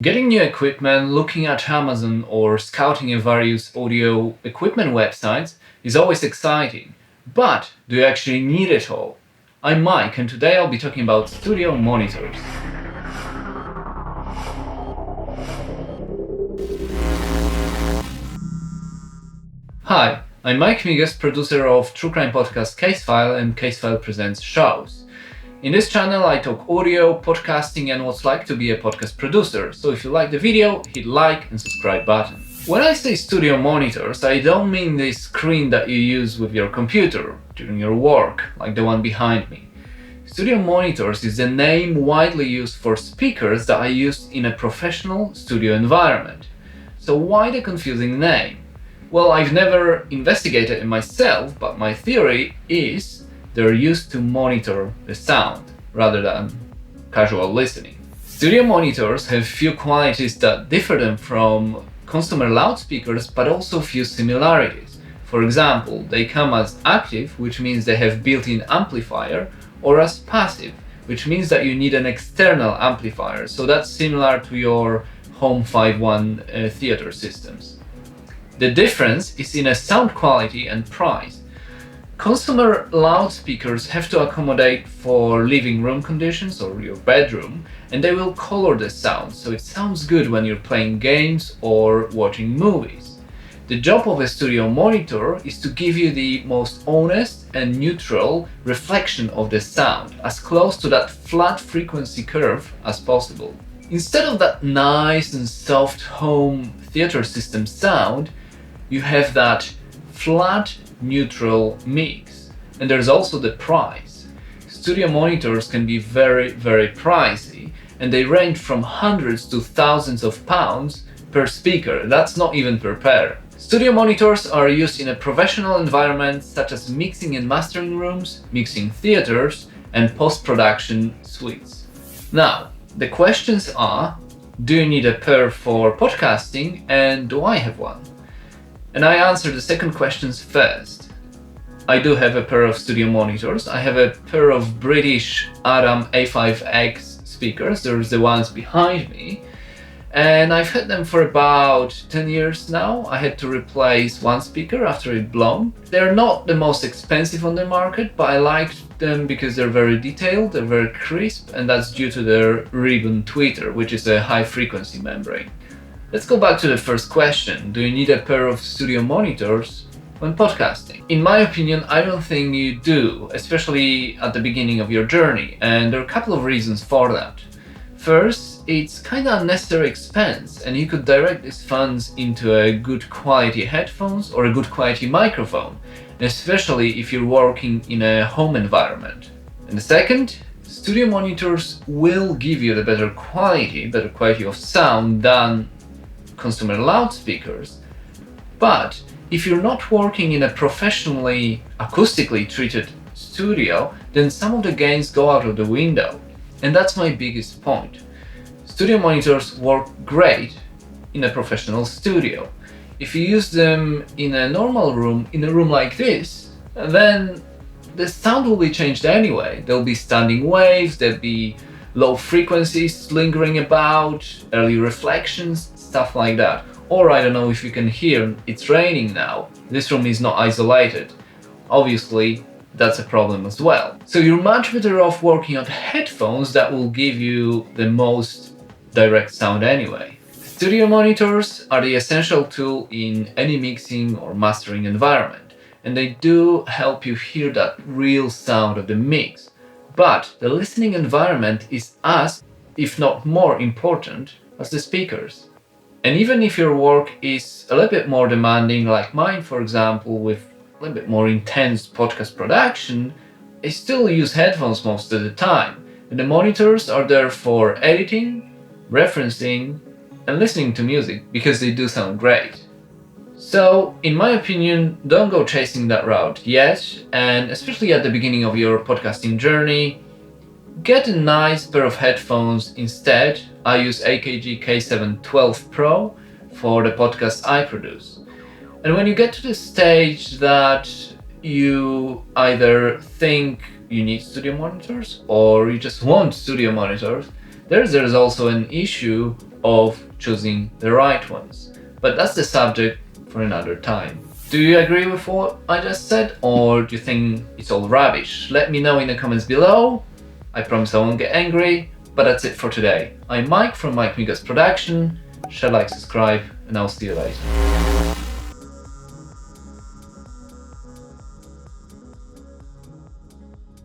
Getting new equipment, looking at Amazon or scouting at various audio equipment websites is always exciting. But do you actually need it all? I'm Mike, and today I'll be talking about studio monitors. Hi, I'm Mike Migas, producer of true crime podcast Casefile and Casefile Presents shows. In this channel, I talk audio, podcasting, and what's like to be a podcast producer. So if you like the video, hit like and subscribe button. When I say studio monitors, I don't mean the screen that you use with your computer during your work, like the one behind me. Studio monitors is the name widely used for speakers that I use in a professional studio environment. So why the confusing name? Well, I've never investigated it myself, but my theory is they're used to monitor the sound rather than casual listening. Studio monitors have few qualities that differ them from consumer loudspeakers, but also few similarities. For example, they come as active, which means they have built-in amplifier, or as passive, which means that you need an external amplifier. So that's similar to your home 5.1 theater systems. The difference is in a sound quality and price. Consumer loudspeakers have to accommodate for living room conditions or your bedroom, and they will color the sound so it sounds good when you're playing games or watching movies. The job of a studio monitor is to give you the most honest and neutral reflection of the sound, as close to that flat frequency curve as possible. Instead of that nice and soft home theater system sound, you have that flat neutral mix. And there's also the price. Studio monitors can be very pricey, and they range from hundreds to thousands of pounds per speaker. That's not even per pair. Studio monitors are used in a professional environment such as mixing and mastering rooms, mixing theaters, and post-production suites. Now, the questions are, do you need a pair for podcasting, and do I have one? And I answer the second question first. I do have a pair of studio monitors. I have a pair of British Adam A5X speakers. There's the ones behind me. And I've had them for about 10 years now. I had to replace one speaker after it blown. They're not the most expensive on the market, but I liked them because they're very detailed, they're very crisp, and that's due to their ribbon tweeter, which is a high frequency membrane. Let's go back to the first question. Do you need a pair of studio monitors when podcasting? In my opinion, I don't think you do, especially at the beginning of your journey, and there are a couple of reasons for that. First, it's kind of unnecessary expense, and you could direct these funds into a good quality headphones or a good quality microphone, especially if you're working in a home environment. And the second, studio monitors will give you the better quality of sound than consumer loudspeakers, but if you're not working in a professionally acoustically treated studio, then some of the gains go out of the window. And that's my biggest point. Studio monitors work great in a professional studio. If you use them in a normal room, in a room like this, then the sound will be changed anyway. There'll be standing waves, there'll be low frequencies lingering about, early reflections, stuff like that. Or I don't know if you can hear, it's raining now. This room is not isolated. Obviously, that's a problem as well. So you're much better off working on headphones that will give you the most direct sound anyway. Studio monitors are the essential tool in any mixing or mastering environment, and they do help you hear that real sound of the mix. But the listening environment is as, if not more important, as the speakers. And even if your work is a little bit more demanding, like mine, for example, with a little bit more intense podcast production, I still use headphones most of the time. And the monitors are there for editing, referencing, and listening to music because they do sound great. So, in my opinion, don't go chasing that route yet, and especially at the beginning of your podcasting journey, get a nice pair of headphones instead. I use AKG K712 Pro for the podcasts I produce. And when you get to the stage that you either think you need studio monitors or you just want studio monitors, There's also an issue of choosing the right ones. But that's the subject for another time. Do you agree with what I just said, or do you think it's all rubbish? Let me know in the comments below. I promise I won't get angry, but that's it for today. I'm Mike from Mike Migas Production. Share, like, subscribe, and I'll see you later.